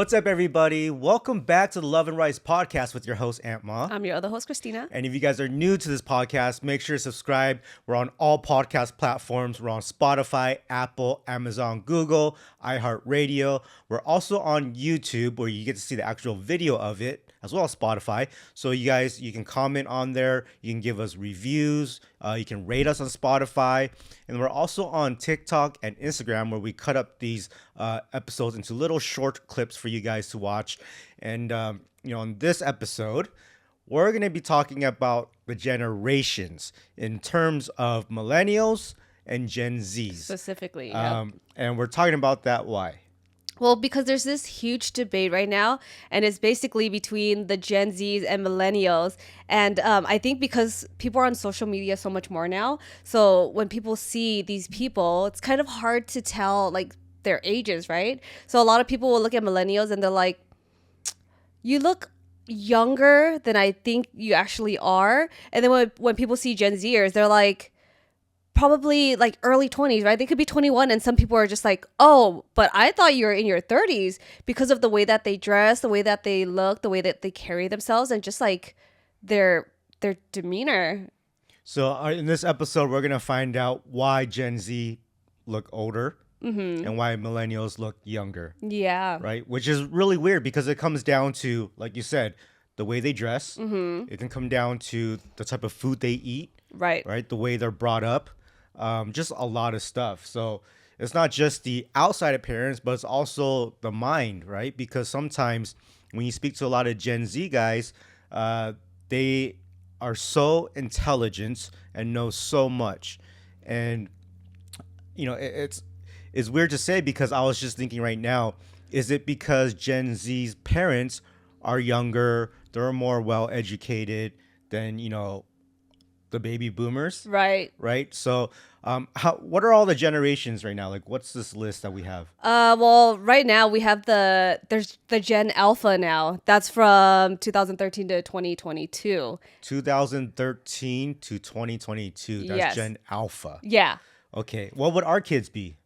What's up, everybody? Welcome back to the Love and Rice podcast with your host, Aunt Ma. I'm your other host, Christina. And if you guys are new to this podcast, make sure to subscribe. We're on all podcast platforms. We're on Spotify, Apple, Amazon, Google, iHeartRadio. We're also on YouTube, where you get to see the actual video of it, as well as Spotify. So you can comment on there. You can give us reviews. You can rate us on Spotify. And we're also on TikTok and Instagram, where we cut up these episodes into little short clips for you guys to watch. And, on this episode, we're going to be talking about the generations in terms of millennials and Gen Zs. Specifically. And we're talking about that. Why? Well, because there's this huge debate right now, and it's basically between the Gen Zs and millennials. And I think because people are on social media so much more now, so when people see these people, it's kind of hard to tell like their ages, right? So a lot of people will look at millennials and they're like, you look younger than I think you actually are. And then when people see Gen Zers, they're like, probably like early 20s, right? They could be 21, and some people are just like, oh, but I thought you were in your 30s, because of the way that they dress, the way that they look, the way that they carry themselves, and just like their demeanor. So in this episode, we're going to find out why Gen Z look older and why millennials look younger. Yeah. Right? Which is really weird, because it comes down to, like you said, the way they dress. It can come down to the type of food they eat. Right. Right? The way they're brought up. Just a lot of stuff. So it's not just the outside appearance, but it's also the mind, right? Because sometimes when you speak to a lot of Gen Z guys, they are so intelligent and know so much. And, it's weird to say, because I was just thinking right now, is it because Gen Z's parents are younger, they're more well-educated than, the baby boomers? Right. Right? So what are all the generations right now? Like, what's this list that we have? Well, right now we have there's the Gen Alpha now. That's from 2013 to 2022. 2013 to 2022. That's Yes. Gen Alpha. Yeah. Okay. What would our kids be?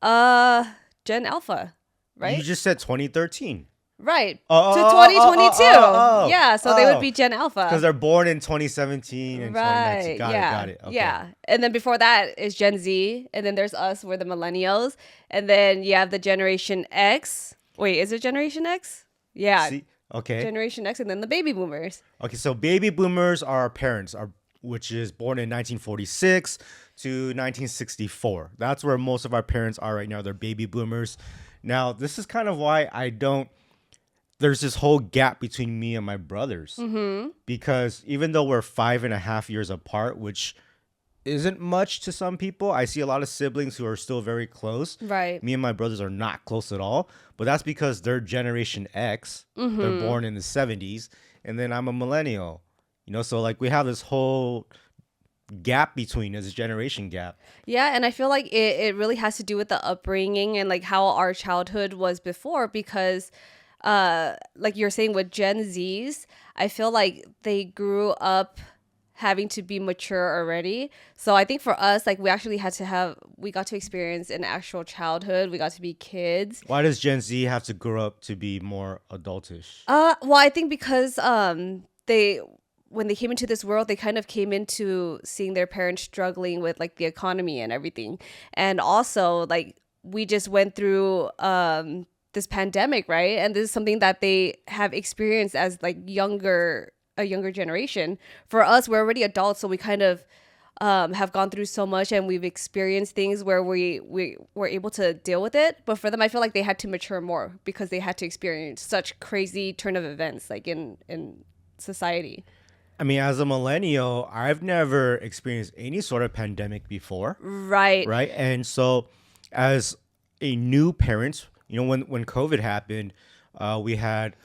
Gen Alpha, right? You just said 2013. Right. To Oh, 2022. oh. Yeah, so they would be Gen Alpha. Because they're born in 2017 and 2019. Got it. Okay. Yeah. And then before that is Gen Z. And then there's us, we're the millennials. And then you have the Generation X. Wait, is it Generation X? Yeah. See? Okay. Generation X, and then the baby boomers. Okay, so baby boomers are our parents, which is born in 1946 to 1964. That's where most of our parents are right now. They're baby boomers. Now, this is kind of why there's this whole gap between me and my brothers. Because even though we're 5.5 years apart, which isn't much to some people, I see a lot of siblings who are still very close. Right. Me and my brothers are not close at all, but that's because they're Generation X. They're born in the 70s, and then I'm a millennial. So like we have this whole gap between us, this generation gap. Yeah, and I feel like it really has to do with the upbringing and like how our childhood was before, because like you're saying with Gen Zs, I feel like they grew up having to be mature already. So I think for us, like we got to experience an actual childhood. We got to be kids. Why does Gen Z have to grow up to be more adultish? Well, I think because when they came into this world, they kind of came into seeing their parents struggling with like the economy and everything. And also like we just went through this pandemic, right? And this is something that they have experienced as like a younger generation. For us, we're already adults, so we kind of have gone through so much, and we've experienced things where we were able to deal with it. But for them, I feel like they had to mature more, because they had to experience such crazy turn of events like in society. I mean, as a millennial, I've never experienced any sort of pandemic before. Right. Right. And so as a new parent, when COVID happened, we had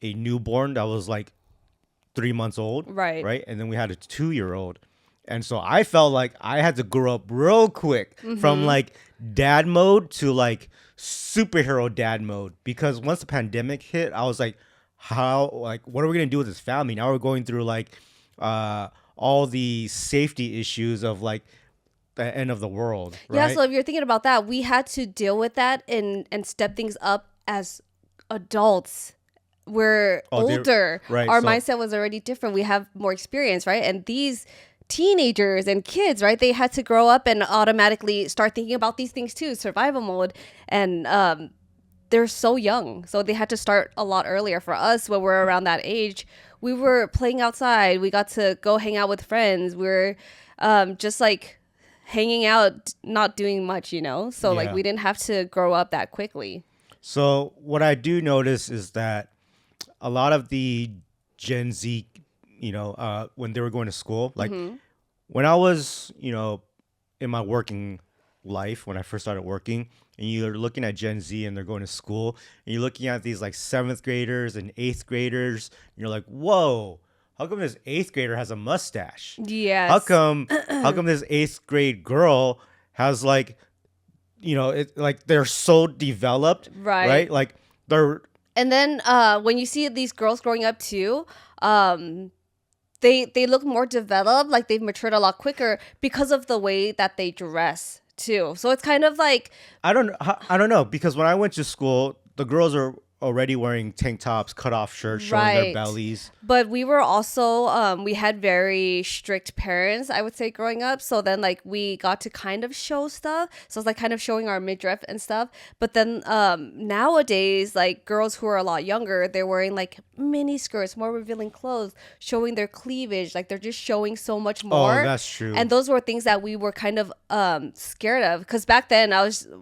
a newborn that was like 3 months old. Right. Right. And then we had a 2-year-old. And so I felt like I had to grow up real quick from like dad mode to like superhero dad mode, because once the pandemic hit, I was like, what are we going to do with this family? Now we're going through like all the safety issues of like the end of the world. Right? Yeah, so if you're thinking about that, we had to deal with that and step things up as adults, we're Oh, they older. right. Our So mindset was already different. We have more experience, right? And these teenagers and kids, right? They had to grow up and automatically start thinking about these things too, survival mode. And they're so young. So they had to start a lot earlier. For us, when we're around that age, we were playing outside. We got to go hang out with friends. We were just like hanging out, not doing much, you know? So like yeah. we didn't have to grow up that quickly. So what I do notice is that a lot of the Gen Z, when they were going to school, like when I was, in my working life, when I first started working, and you're looking at Gen Z and they're going to school, and you're looking at these like seventh graders and eighth graders, and you're like, whoa, how come this eighth grader has a mustache? How Yes. come, how come this eighth grade girl has like, it like they're so developed, Right. right? Like they're And then when you see these girls growing up too, they look more developed, like they've matured a lot quicker because of the way that they dress too. So it's kind of like I don't know because when I went to school, the girls are already wearing tank tops, cut off shirts, showing their right. bellies. But we were also we had very strict parents, I would say, growing up. So then like we got to kind of show stuff. So it's like kind of showing our midriff and stuff. But then nowadays, like girls who are a lot younger, they're wearing like mini skirts, more revealing clothes, showing their cleavage. Like they're just showing so much more. Oh, that's true. And those were things that we were kind of scared of, because back then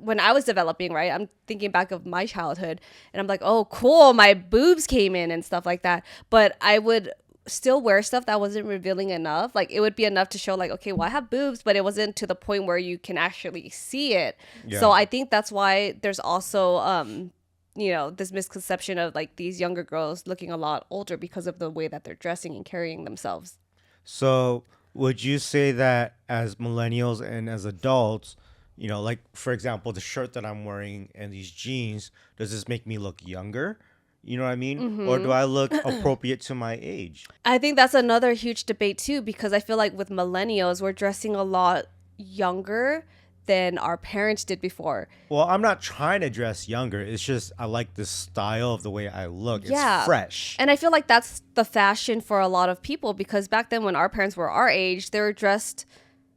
when I was developing, right, I'm thinking back of my childhood, and I'm like, oh cool, my boobs came in and stuff like that. But I would still wear stuff that wasn't revealing enough. Like it would be enough to show like, okay, well I have boobs, but it wasn't to the point where you can actually see it. Yeah. So I think that's why there's also this misconception of like these younger girls looking a lot older because of the way that they're dressing and carrying themselves. So would you say that as millennials and as adults, like for example, the shirt that I'm wearing and these jeans, does this make me look younger? You know what I mean? Or do I look appropriate to my age? I think that's another huge debate too, because I feel like with millennials, we're dressing a lot younger than our parents did before. Well, I'm not trying to dress younger. It's just I like the style of the way I look. Yeah. It's fresh. And I feel like that's the fashion for a lot of people, because back then when our parents were our age, they were dressed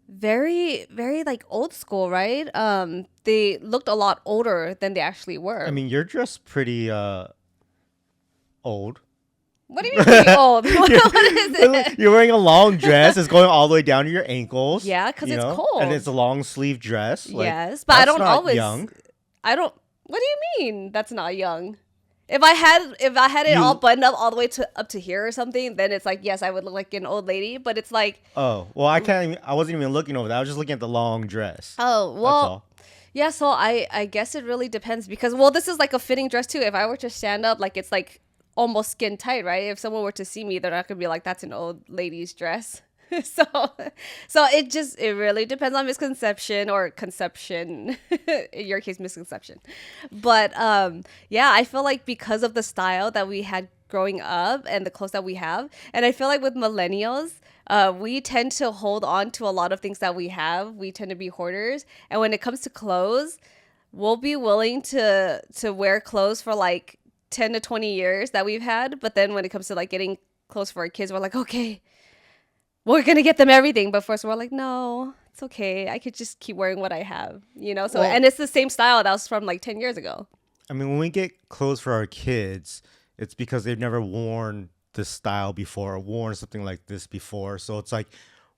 very, very like old school, right? They looked a lot older than they actually were. I mean, you're dressed pretty old. What do you mean pretty old? What is it? You're wearing a long dress. It's going all the way down to your ankles. Yeah, because it's know? cold. And it's a long sleeve dress. Like, yes, but I that's don't not always. young. I don't. What do you mean? That's not young. If I had it all buttoned up all the way up to here or something, then it's like, yes, I would look like an old lady. But it's like, Oh, well, I wasn't even looking over that. I was just looking at the long dress. oh, That's well, all. yeah. So I guess it really depends, because, well, this is like a fitting dress too. If I were to stand up, like it's like almost skin tight, right? If someone were to see me, they're not gonna be like, that's an old lady's dress. so it really depends on misconception or conception. In your case, misconception. But yeah, I feel like because of the style that we had growing up and the clothes that we have, and I feel like with millennials, we tend to hold on to a lot of things that we have. We tend to be hoarders, and when it comes to clothes, we'll be willing to wear clothes for like 10 to 20 years that we've had. But then when it comes to like getting clothes for our kids, we're like, okay, we're going to get them everything. But first we're like, no, it's okay. I could just keep wearing what I have, So, Well, and it's the same style that was from like 10 years ago. I mean, when we get clothes for our kids, it's because they've never worn this style before or worn something like this before. So it's like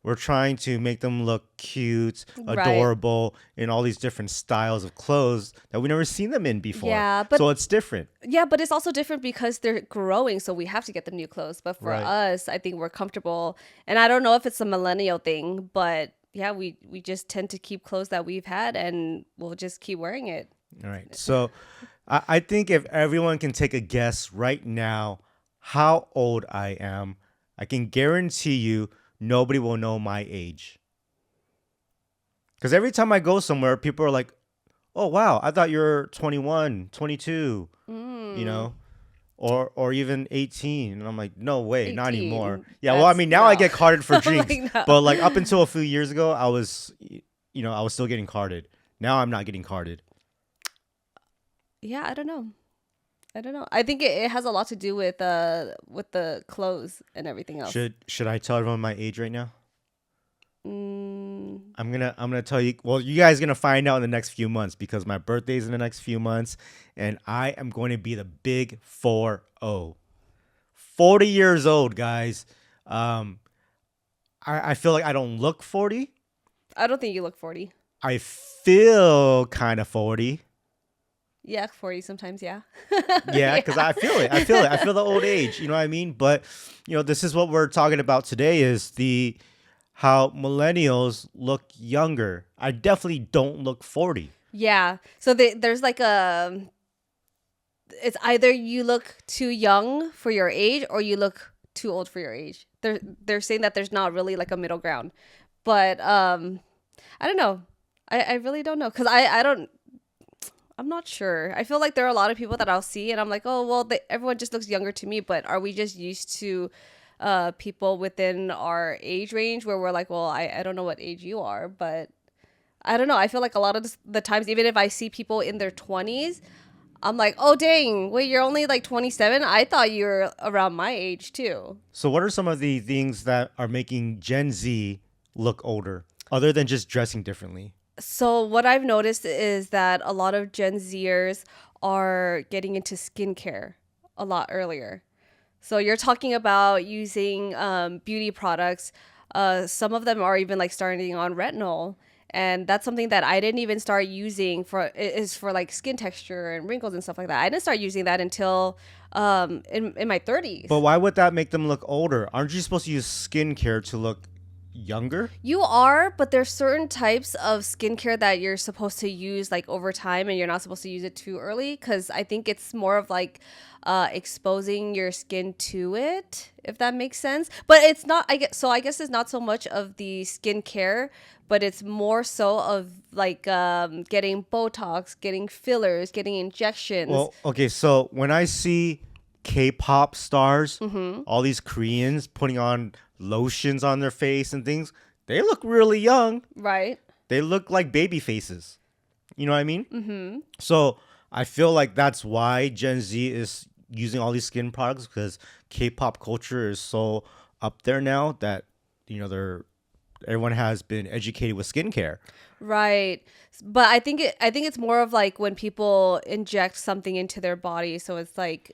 we're trying to make them look cute, Right. adorable in all these different styles of clothes that we've never seen them in before. Yeah, but so it's different. Yeah, but it's also different because they're growing, so we have to get them new clothes. But for Right. us, I think we're comfortable. And I don't know if it's a millennial thing, but yeah, we just tend to keep clothes that we've had, and we'll just keep wearing it. All right. So I think if everyone can take a guess right now how old I am, I can guarantee you nobody will know my age. Because every time I go somewhere, people are like, oh, wow, I thought you were 21, 22, or even 18. And I'm like, no way, not 18. anymore. Yeah, well, I mean, now I no. get carded for I'm drinks. like, no. But like up until a few years ago, I was still getting carded. Now I'm not getting carded. Yeah, I don't know. I don't know. I think it has a lot to do with the clothes and everything else. Should I tell everyone my age right now? Mm, I'm gonna tell you. Well, you guys gonna find out in the next few months because my birthday's in the next few months, and I am going to be the big 40. 40 years old, guys. Um, I feel like I don't look 40. I don't think you look 40. I feel kind of 40. Yeah, 40 sometimes, yeah. Yeah, because Yeah. I feel it. I feel it. I feel the old age. You know what I mean? But this is what we're talking about today: is the how millennials look younger. I definitely don't look 40. Yeah. So there's like a it's either you look too young for your age or you look too old for your age. They're saying that there's not really like a middle ground. But I don't know. I really don't know cuz I'm not sure. I feel like there are a lot of people that I'll see and I'm like, "Oh, well, everyone just looks younger to me," but are we just used to people within our age range where we're like, "Well, I don't know what age you are," but I don't know. I feel like a lot of the times, even if I see people in their 20s, I'm like, oh, dang, wait, you're only like 27? I thought you were around my age too. So, what are some of the things that are making Gen Z look older, other than just dressing differently? So, what I've noticed is that a lot of Gen Zers are getting into skincare a lot earlier. So, you're talking about using beauty products. Some of them are even like starting on retinol. And that's something that I didn't even start using for like skin texture and wrinkles and stuff like that. I didn't start using that until in my 30s. But why would that make them look older? Aren't you supposed to use skincare to look younger? You are, but there's certain types of skincare that you're supposed to use like over time, and you're not supposed to use it too early because I think it's more of like exposing your skin to it, if that makes sense. But it's not. I guess it's not so much of the skincare, but it's more so of like getting Botox, getting fillers, getting injections. Well, okay, so when I see K-pop stars, Mm-hmm. all these Koreans putting on lotions on their face and things, they look really young. Right. They look like baby faces. You know what I mean? Mm-hmm. So I feel like that's why Gen Z is using all these skin products because K-pop culture is so up there now that they're everyone has been educated with skincare. Right. But I think it's more of like when people inject something into their body, so it's like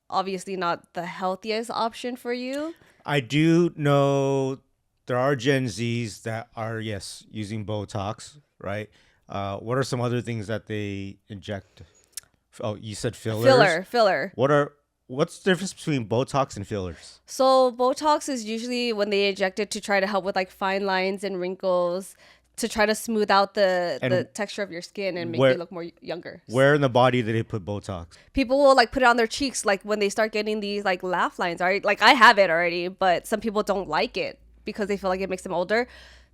obviously not the healthiest option for you. I do know there are Gen Zs that are, yes, using Botox, right? What are some other things that they inject? Oh, you said fillers. Filler. What's the difference between Botox and fillers? So Botox is usually when they inject it to try to help with like fine lines and wrinkles, to try to smooth out the And texture of your skin and make where you look more younger. where in the body do they put Botox? People will like put it on their cheeks like when they start getting these like laugh lines, right? Like I have it already, but some people don't like it because they feel like it makes them older.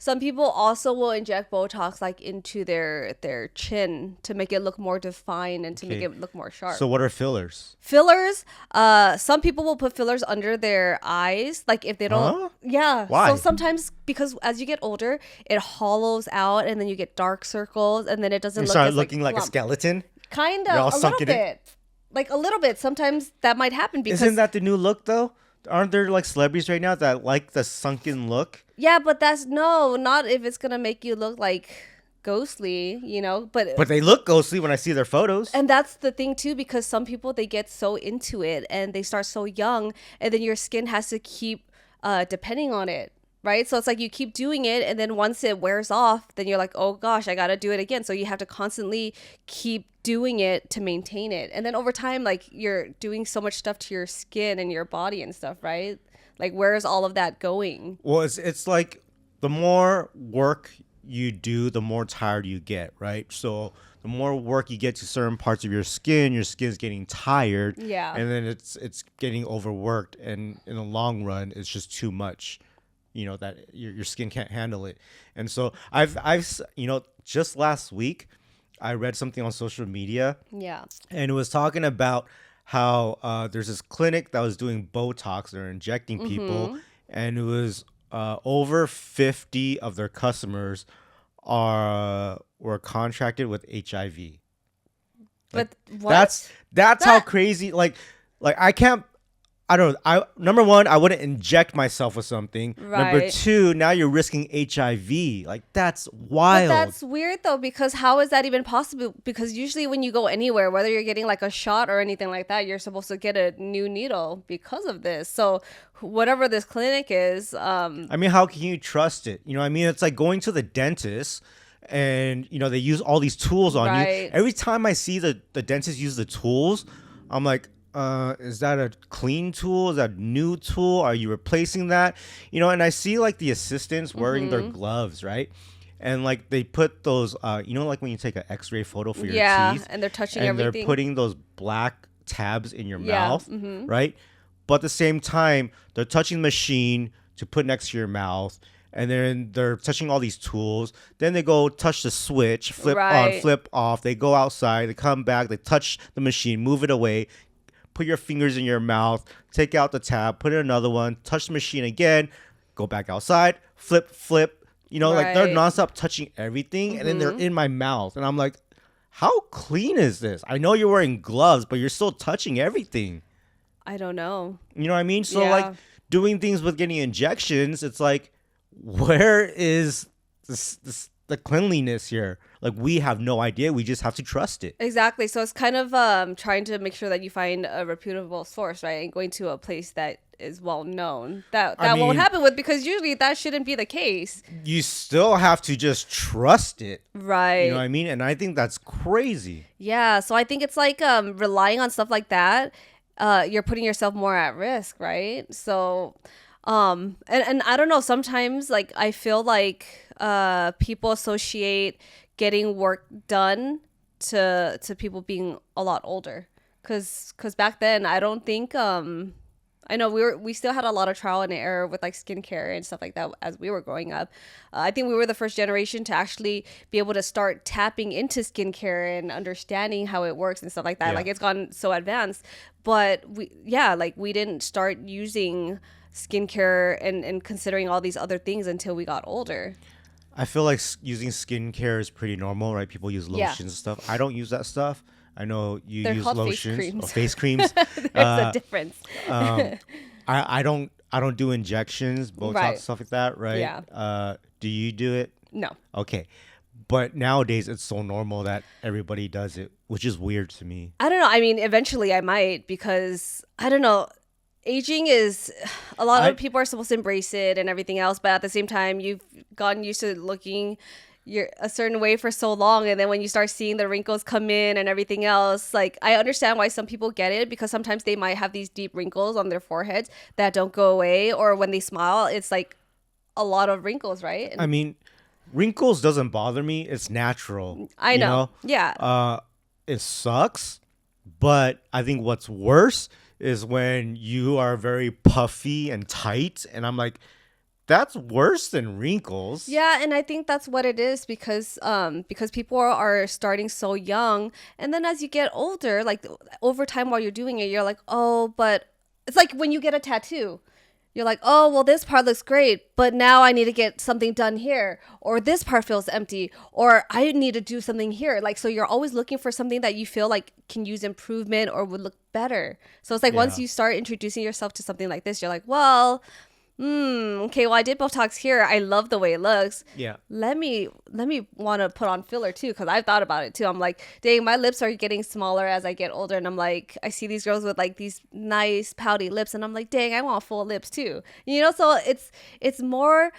Some people also will inject Botox like into their chin to make it look more defined and to make Okay. it look more sharp. So what are fillers? Fillers, some people will put fillers under their eyes, like if they don't. Huh? Yeah. Why? So sometimes because as you get older, it hollows out, and then you get dark circles, and then it doesn't You look start as looking like a plump. skeleton. Kind You're all of a little sunken in. bit, like a little bit. Sometimes that might happen because Isn't that the new look though? Aren't there like celebrities right now that like the sunken look? yeah, but that's not if it's gonna make you look like ghostly, you know. But they look ghostly when I see their photos. And that's the thing too, because some people they get so into it and they start so young, and then your skin has to keep depending on it, right? So it's like you keep doing it, and then once it wears off, then you're like, oh gosh, I gotta do it again. So you have to constantly keep doing it to maintain it, and then over time, like you're doing so much stuff to your skin and your body and stuff, right? Like where is all of that going? Well, it's like the more work you do, the more tired you get, right? So the more work you get to certain parts of your skin's getting tired. Yeah. And then it's getting overworked, and in the long run, it's just too much. That your skin can't handle it. And so I've just last week I read something on social media, Yeah. and it was talking about how there's this clinic that was doing Botox. They're injecting people, and it was over 50 of their customers were contracted with HIV. Like But that's what? that's how That crazy. Like I can't. I don't know. I number one, I wouldn't inject myself with something. Number right. two, now you're risking HIV. Like that's But wild. that's weird though, because how is that even possible? Because usually when you go anywhere, whether you're getting like a shot or anything like that, you're supposed to get a new needle because of this. So whatever this clinic is, I mean, how can you trust it? You know what I mean? It's like going to the dentist and, they use all these tools on you. right. Every time I see the dentist use the tools, I'm like, is that a clean tool? Is that a new tool? Are you replacing that? And I see like the assistants wearing their gloves, right? And like they put those, like when you take an x-ray photo for your Yeah, teeth and they're touching and they're everything. putting those black tabs in your Yeah. mouth, right? But at the same time, they're touching the machine to put next to your mouth, and then they're touching all these tools. Then they go touch the switch, flip on, Right. flip off. They go outside, they come back, they touch the machine, move it away, put your fingers in your mouth, take out the tab, put in another one, touch the machine again, go back outside, flip, flip. Like they're Right. nonstop touching everything, and then they're in my mouth, and I'm like, how clean is this? I know you're wearing gloves, but you're still touching everything. I don't know. You know what I mean? So like Yeah. doing things with getting injections, it's like, where is the cleanliness here? Like we have no idea. We just have to trust it. Exactly. So it's kind of trying to make sure that you find a reputable source, right? And going to a place that is well known. That I won't mean, happen with, because usually that shouldn't be the case. you still have to just trust it. Right. You know what I mean? And I think that's crazy. Yeah. So I think it's like relying on stuff like that. You're putting yourself more at risk, right? So and I don't know, sometimes like I feel like people associate getting work done to people being a lot older, cuz back then I don't think I know we still had a lot of trial and error with like skincare and stuff like that as we were growing up. I think we were the first generation to actually be able to start tapping into skincare and understanding how it works and stuff like that. Yeah. Like it's gone so advanced, but like we didn't start using skincare and considering all these other things until we got older. I feel like using skincare is pretty normal, right? People use Yeah. lotions and stuff. I don't use that stuff. I know you They're use called face lotions creams. or face creams. There's Uh, a difference. um, I don't do injections, Botox, Right. stuff like that, right? Yeah. Do you do it? No. Okay. But nowadays it's so normal that everybody does it, which is weird to me. I don't know. I mean, eventually I might, because I don't know. Aging is, a lot I of people are supposed to embrace it and everything else, but at the same time, you've gotten used to looking a certain way for so long, and then when you start seeing the wrinkles come in and everything else, like I understand why some people get it, because sometimes they might have these deep wrinkles on their foreheads that don't go away, or when they smile, it's like a lot of wrinkles, right? I And mean, wrinkles doesn't bother me. It's natural. I know. Yeah. It sucks, but I think what's worse is when you are very puffy and tight, and I'm like, that's worse than wrinkles. Yeah, and I think that's what it is, because people are starting so young, and then as you get older, like over time while you're doing it, you're like, oh, but it's like when you get a tattoo. You're like, oh, well, this part looks great, but now I need to get something done here, or this part feels empty, or I need to do something here. Like, so you're always looking for something that you feel like can use improvement or would look better. So it's like once Yeah. you start introducing yourself to something like this, you're like, well, okay, well, I did Botox here. I love the way it looks. Yeah. Let me want to put on filler too, because I've thought about it too. I'm like, dang, my lips are getting smaller as I get older, and I'm like, I see these girls with like these nice pouty lips, and I'm like, dang, I want full lips too. So it's more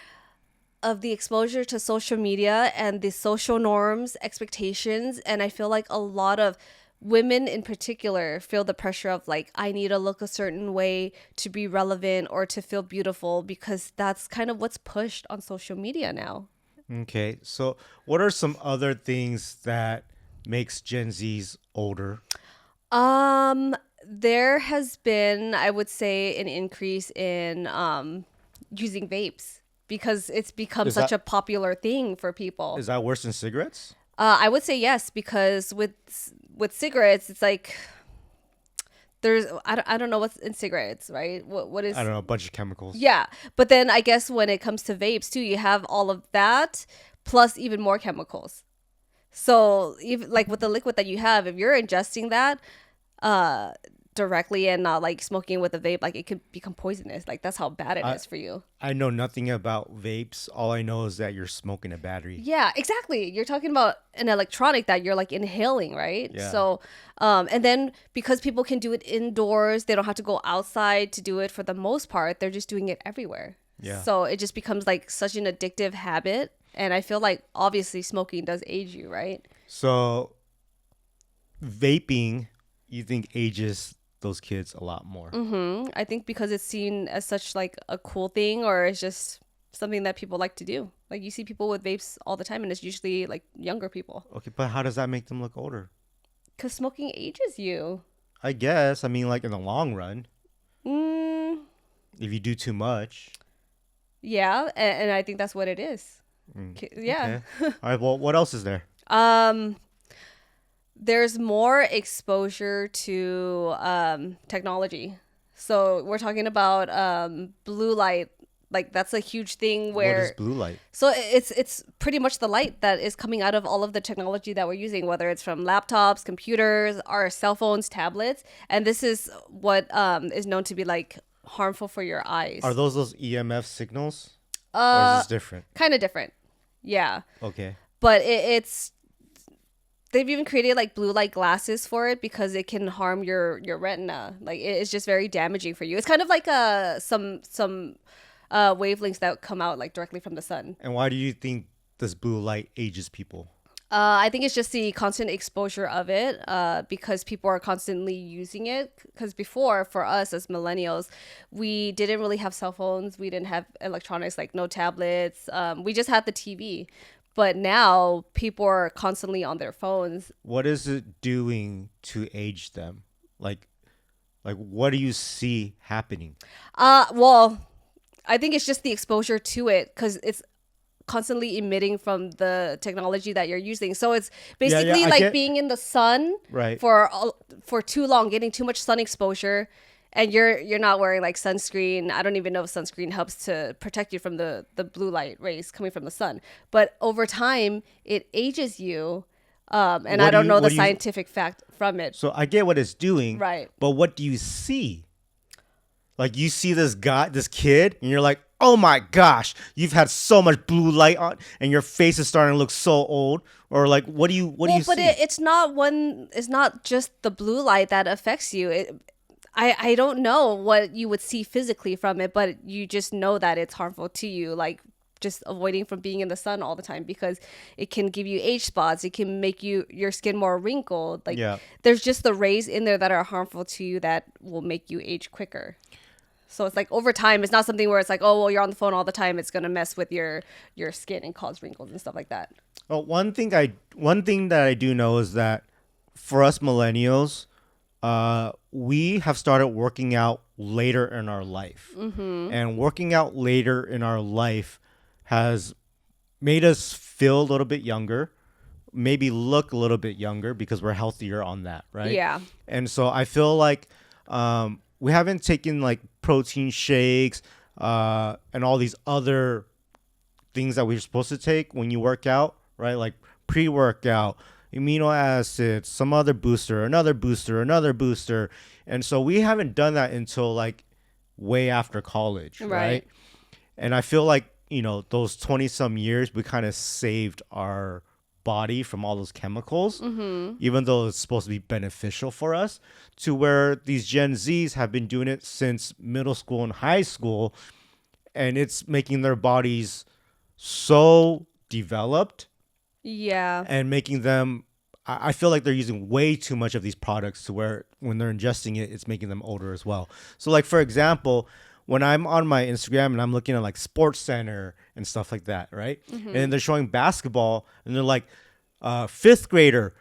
of the exposure to social media and the social norms, expectations, and I feel like a lot of women in particular feel the pressure of like, I need to look a certain way to be relevant or to feel beautiful, because that's kind of what's pushed on social media now. Okay. So, what are some other things that makes Gen Zs older? There has been, I would say, an increase in using vapes, because it's become Is such that a popular thing for people. is that worse than cigarettes? I would say yes, because with cigarettes, it's like there's I don't know what's in cigarettes, right? What is I don't know, a bunch of chemicals. Yeah, but then I guess when it comes to vapes too, you have all of that plus even more chemicals. So even like with the liquid that you have, if you're ingesting that uh directly and not like smoking with a vape, like it could become poisonous. Like that's how bad it I is for you. I know nothing about vapes. All I know is that you're smoking a battery. Yeah, exactly. You're talking about an electronic that you're like inhaling, right? Yeah. So, and then because people can do it indoors, they don't have to go outside to do it for the most part. They're just doing it everywhere. Yeah. So it just becomes like such an addictive habit. And I feel like obviously smoking does age you, right? So vaping, you think ages those kids a lot more. I think because it's seen as such like a cool thing, or it's just something that people like to do. Like you see people with vapes all the time, and it's usually like younger people. Okay, but how does that make them look older? Because smoking ages you. I guess. I mean, like in the long run, Mm, if you do too much. yeah, and I think that's what it is. Mm, Yeah. okay. All right. Well, what else is there? Um, there's more exposure to technology. So we're talking about blue light. Like that's a huge thing What is where blue light? so it's pretty much the light that is coming out of all of the technology that we're using, whether it's from laptops, computers, our cell phones, tablets, and this is what is known to be like harmful for your eyes. Are those EMF signals? Or is this different? Kind of different, yeah. Okay. But it's they've even created like blue light glasses for it because it can harm your retina. Like it's just very damaging for you. It's kind of like some wavelengths that come out like directly from the sun. And why do you think this blue light ages people? I think it's just the constant exposure of it because people are constantly using it. Because before, for us as millennials, we didn't really have cell phones. We didn't have electronics, like no tablets. We just had the TV. But now people are constantly on their phones. What is it doing to age them? Like what do you see happening? Well, I think it's just the exposure to it because it's constantly emitting from the technology that you're using. So it's basically I like get- being in the sun Right. for too long, getting too much sun exposure, and you're not wearing like sunscreen. I don't even know if sunscreen helps to protect you from the blue light rays coming from the sun. But over time, it ages you. And What I do don't you- know what the do you- scientific fact from it. So I get what it's doing. Right. But what do you see? Like you see this guy, this kid, and you're like, oh my gosh, you've had so much blue light on, and your face is starting to look so old. Or like, what do you But see? it's not one. It's not just the blue light that affects you. I don't know what you would see physically from it, but you just know that it's harmful to you. Like just avoiding from being in the sun all the time because it can give you age spots. It can make your skin more wrinkled. Like Yeah. there's just the rays in there that are harmful to you that will make you age quicker. So it's like over time, it's not something where it's like, oh, well, you're on the phone all the time. It's gonna mess with your skin and cause wrinkles and stuff like that. Well, one thing that I do know is that for us millennials, we have started working out later in our life, and working out later in our life has made us feel a little bit younger, maybe look a little bit younger because we're healthier on that, right? Yeah. And so I feel like we haven't taken like protein shakes and all these other things that we're supposed to take when you work out, right? Like pre-workout, amino acids, some other booster, another booster, another booster. And so we haven't done that until like way after college, right? And I feel like, those 20 some years, we kind of saved our body from all those chemicals, even though it's supposed to be beneficial for us, to where these Gen Zs have been doing it since middle school and high school. And it's making their bodies so developed Yeah. and making them, I feel like they're using way too much of these products to where when they're ingesting it, it's making them older as well. So like, for example, when I'm on my Instagram and I'm looking at like Sports Center and stuff like that, right? And they're showing basketball and they're like, fifth grader,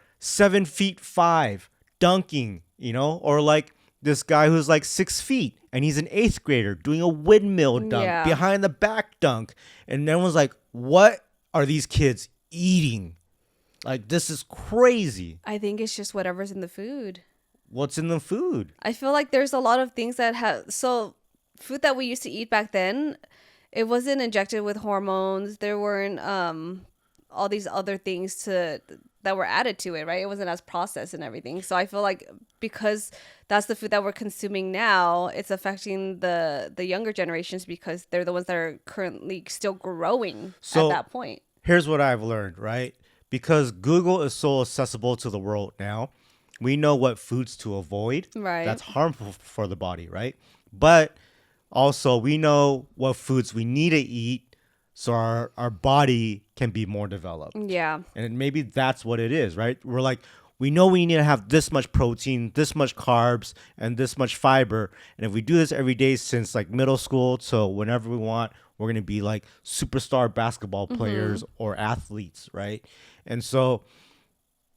7'5", dunking, or like this guy who's like 6 feet and he's an eighth grader doing a windmill dunk Yeah. behind the back dunk. And everyone's like, what are these kids eating? Like, this is crazy. I think it's just whatever's in the food. What's in the food? I feel like there's a lot of things that have food that we used to eat back then, it wasn't injected with hormones. There weren't all these other things that were added to it, right? It wasn't as processed and everything. So I feel like because that's the food that we're consuming now, it's affecting the younger generations because they're the ones that are currently still growing at So that point. here's what I've learned, right? Because Google is so accessible to the world now, we know what foods to avoid Right. that's harmful for the body, right? But also, we know what foods we need to eat so our body can be more developed. Yeah. And maybe that's what it is, right? We're like, we know we need to have this much protein, this much carbs, and this much fiber. And if we do this every day since like middle school to whenever we want, we're going to be like superstar basketball players or athletes, right? And so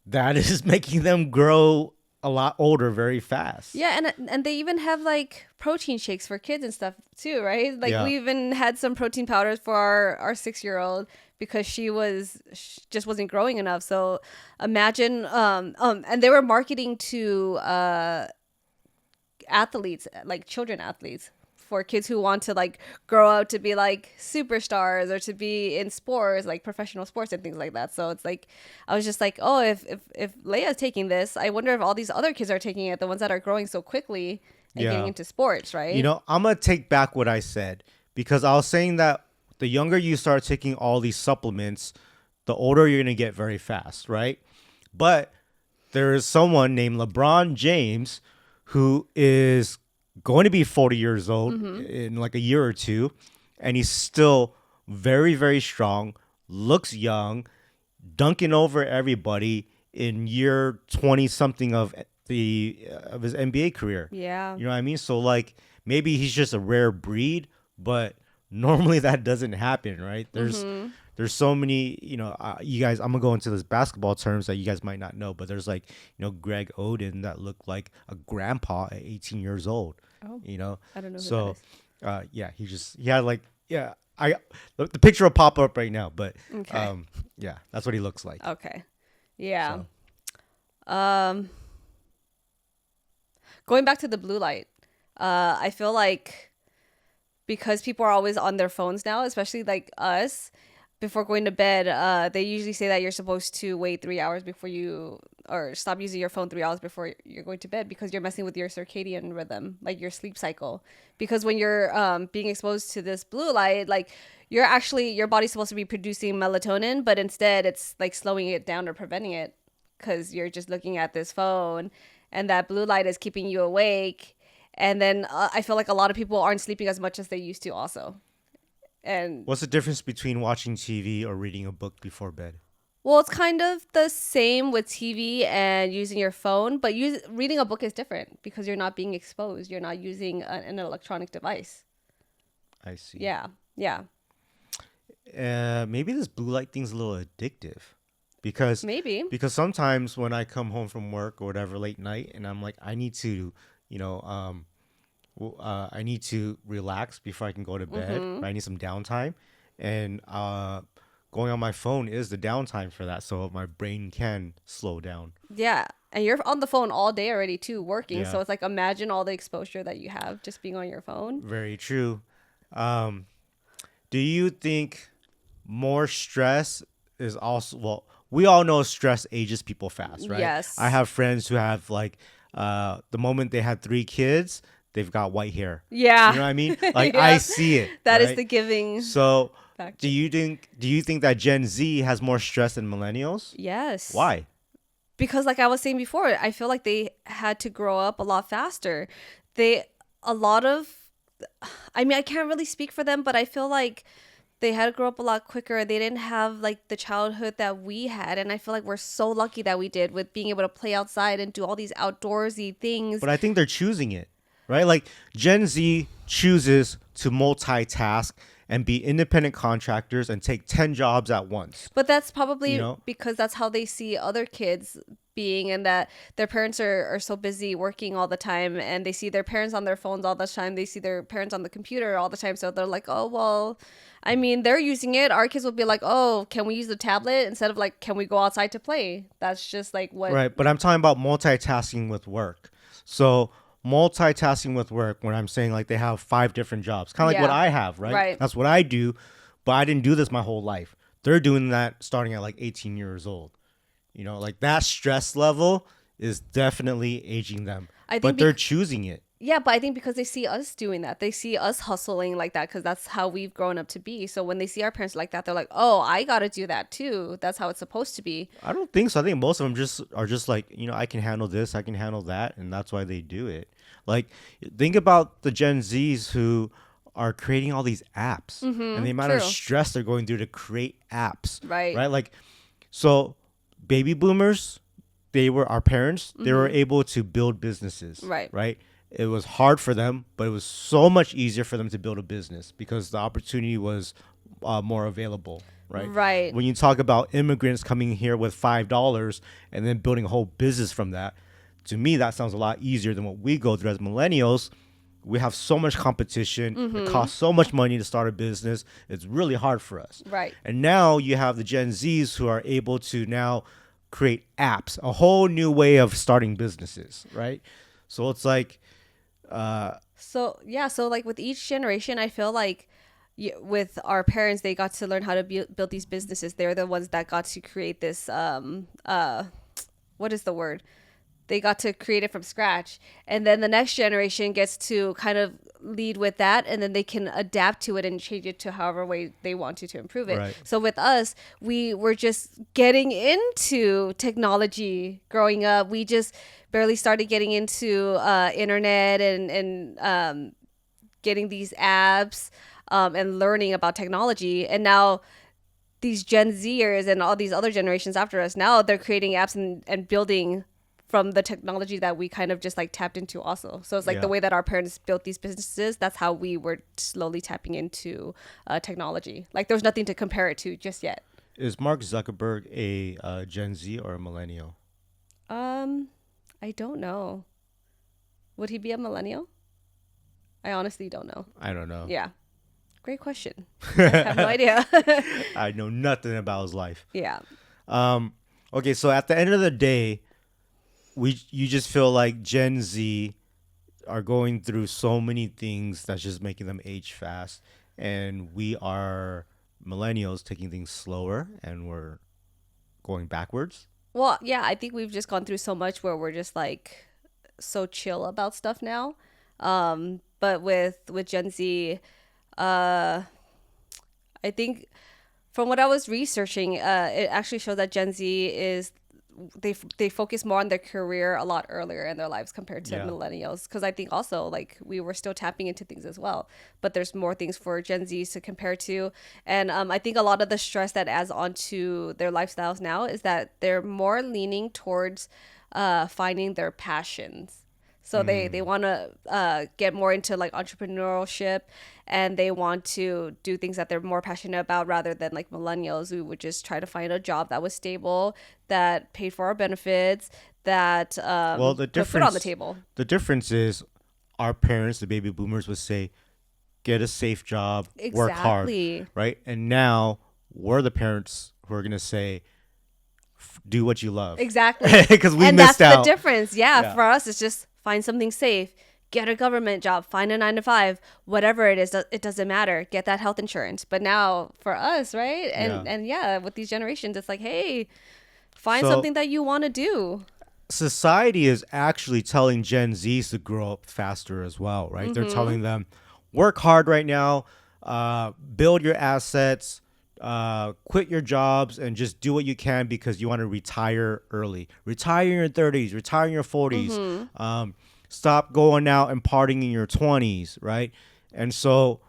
that is making them grow a lot older very fast. Yeah, and they even have like protein shakes for kids and stuff too, right? Like Yeah. we even had some protein powders for our 6-year-old because she just wasn't growing enough. So imagine and they were marketing to athletes, like children athletes, for kids who want to like grow up to be like superstars or to be in sports, like professional sports and things like that. So it's like I was just like, oh, if Leia's taking this, I wonder if all these other kids are taking it, the ones that are growing so quickly and getting into sports, right? You know, I'm going to take back what I said because I was saying that the younger you start taking all these supplements, the older you're going to get very fast, right? But there is someone named LeBron James who is going to be 40 years old in like a year or two, and he's still very, very strong, looks young, dunking over everybody in year 20 something of his NBA career. Yeah. You know what I mean? So like maybe he's just a rare breed, but normally that doesn't happen, right? There's so many, you know, you guys, I'm gonna go into this basketball terms that you guys might not know, but there's like, you know, Greg Oden that looked like a grandpa at 18 years old. Oh, you know, I don't know who so that yeah, he had like, yeah, the picture will pop up right now, but Okay. yeah, that's what he looks like. Okay. Yeah. So. Going back to the blue light, I feel like because people are always on their phones now, especially like us, before going to bed, they usually say that you're supposed to wait 3 hours before you, or stop using your phone 3 hours before you're going to bed because you're messing with your circadian rhythm, like your sleep cycle. Because when you're being exposed to this blue light, like your body's supposed to be producing melatonin, but instead it's like slowing it down or preventing it because you're just looking at this phone and that blue light is keeping you awake. And then I feel like a lot of people aren't sleeping as much as they used to also. And What's the difference between watching TV or reading a book before bed? well, it's kind of the same with TV and using your phone, but reading a book is different because you're not being exposed. You're not using an electronic device. I see. Yeah. Yeah. Maybe this blue light thing's a little addictive because Maybe. sometimes when I come home from work or whatever late night and I'm like, I need to, you know, I need to relax before I can go to bed. Or I need some downtime, and going on my phone is the downtime for that, so my brain can slow down. Yeah. And you're on the phone all day already too, working. Yeah. So it's like imagine all the exposure that you have just being on your phone. Very true. Do you think more stress is also, well, we all know stress ages people fast, right? Yes. I have friends who have like the moment they had 3 kids, they've got white hair. Yeah. You know what I mean? Like Yeah. I see it. That is right? the giving So factor. do you think that Gen Z has more stress than millennials? Yes. Why? Because like I was saying before, I feel like they had to grow up a lot faster. I mean, I can't really speak for them, but I feel like they had to grow up a lot quicker. They didn't have like the childhood that we had. And I feel like we're so lucky that we did with being able to play outside and do all these outdoorsy things. But I think they're choosing it, right? Like Gen Z chooses to multitask and be independent contractors and take 10 jobs at once. But that's probably You know? because that's how they see other kids being, and that their parents are so busy working all the time, and they see their parents on their phones all the time. They see their parents on the computer all the time. So they're like, oh, well, I mean, they're using it. Our kids will be like, oh, can we use the tablet instead of like, can we go outside to play? That's just like what. Right, but I'm talking about multitasking with work. So multitasking with work, when I'm saying like they have 5 different jobs, kind of like Yeah. what I have, right? Right. That's what I do, but I didn't do this my whole life. They're doing that starting at like 18 years old. Like that stress level is definitely aging them, I but think they're choosing it. Yeah, but I think because they see us doing that, they see us hustling like that because that's how we've grown up to be. So when they see our parents like that, they're like, "Oh, I gotta do that too. That's how it's supposed to be." I don't think so. I think most of them just are just like, I can handle this, I can handle that, and that's why they do it. Like, think about the Gen Zs who are creating all these apps and the amount of True. stress they're going through to create apps, Right. right? Like, so baby boomers, they were our parents, they were able to build businesses, Right. right? It was hard for them, but it was so much easier for them to build a business because the opportunity was more available, right? Right. When you talk about immigrants coming here with $5 and then building a whole business from that, to me, that sounds a lot easier than what we go through as millennials. We have so much competition. It costs so much money to start a business. It's really hard for us. Right. And now you have the Gen Zs who are able to now create apps, a whole new way of starting businesses, right? So it's like, So yeah, so like with each generation, I feel like with our parents, they got to learn how to build these businesses. They're the ones that got to create this what is the word? They got to create it from scratch, and then the next generation gets to kind of lead with that, and then they can adapt to it and change it to however way they want to improve it. Right. So with us, we were just getting into technology growing up. We just barely started getting into internet and getting these apps and learning about technology, and now these Gen Zers and all these other generations after us, now they're creating apps and building from the technology that we kind of just like tapped into also. So it's like the Yeah. way that our parents built these businesses, that's how we were slowly tapping into technology. Like there was nothing to compare it to just yet. is Mark Zuckerberg a Gen Z or a millennial? I don't know. Would he be a millennial? I honestly don't know. I don't know. Yeah. Great question. I have no idea. I know nothing about his life. Yeah. Okay, so at the end of the day, you just feel like Gen Z are going through so many things that's just making them age fast, and we are millennials taking things slower and we're going backwards. Well, yeah, I think we've just gone through so much where we're just like so chill about stuff now. But with Gen Z, I think from what I was researching, it actually showed that Gen Z is they focus more on their career a lot earlier in their lives compared to Yeah. millennials. Because I think also like we were still tapping into things as well, but there's more things for Gen Zs to compare to, and I think a lot of the stress that adds onto their lifestyles now is that they're more leaning towards finding their passions. So they want to get more into like entrepreneurship, and they want to do things that they're more passionate about rather than like millennials who would just try to find a job that was stable, that paid for our benefits, that Well, the put food on the difference table. the difference is our parents, the baby boomers, would say, "Get a safe job, work hard," Exactly. right? And now we're the parents who are gonna say, "Do what you love," Exactly. because we And missed that's the out. difference. Yeah, Yeah. for us, it's just find something safe, get a government job, find a 9 to 5, whatever it is, it doesn't matter. Get that health insurance. But now for us, right? Yeah. And yeah, with these generations, it's like, hey, find So- something that you want to do. Society is actually telling Gen Zs to grow up faster as well, right? They're telling them, work hard right now, build your assets, quit your jobs, and just do what you can because you want to retire early. Retire in your 30s, retire in your 40s. Stop going out and partying in your 20s, right? And so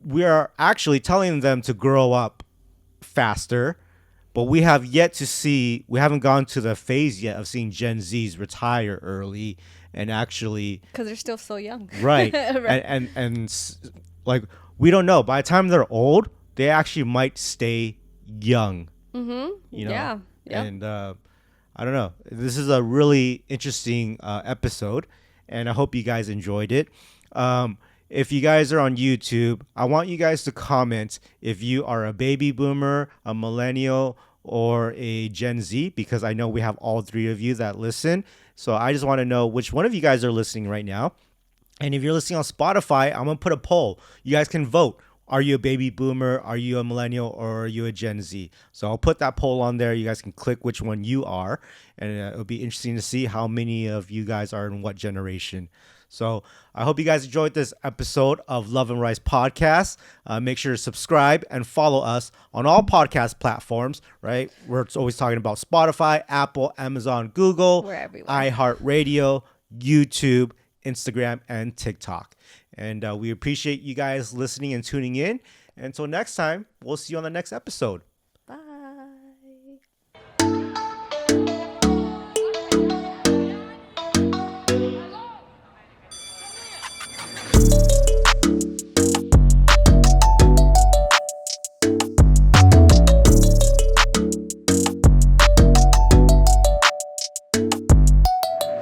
we are actually telling them to grow up faster, but we have yet to see, we haven't gone to the phase yet of seeing Gen Zs retire early and actually, Because they're still so young. right. Right. Like, we don't know. By the time they're old, they actually might stay young. Yeah. Yeah. And I don't know. This is a really interesting episode, and I hope you guys enjoyed it. If you guys are on YouTube, I want you guys to comment if you are a baby boomer, a millennial, or a Gen Z, because I know we have all three of you that listen. So I just want to know which one of you guys are listening right now. And if you're listening on Spotify, I'm going to put a poll. You guys can vote. Are you a baby boomer? Are you a millennial? Or are you a Gen Z? So I'll put that poll on there. You guys can click which one you are. And it'll be interesting to see how many of you guys are in what generation. So I hope you guys enjoyed this episode of Love and Rice Podcast. Make sure to subscribe and follow us on all podcast platforms, right? We're always talking about Spotify, Apple, Amazon, Google, We're everywhere. iHeartRadio, YouTube, Instagram, and TikTok. And we appreciate you guys listening and tuning in. Until next time, we'll see you on the next episode.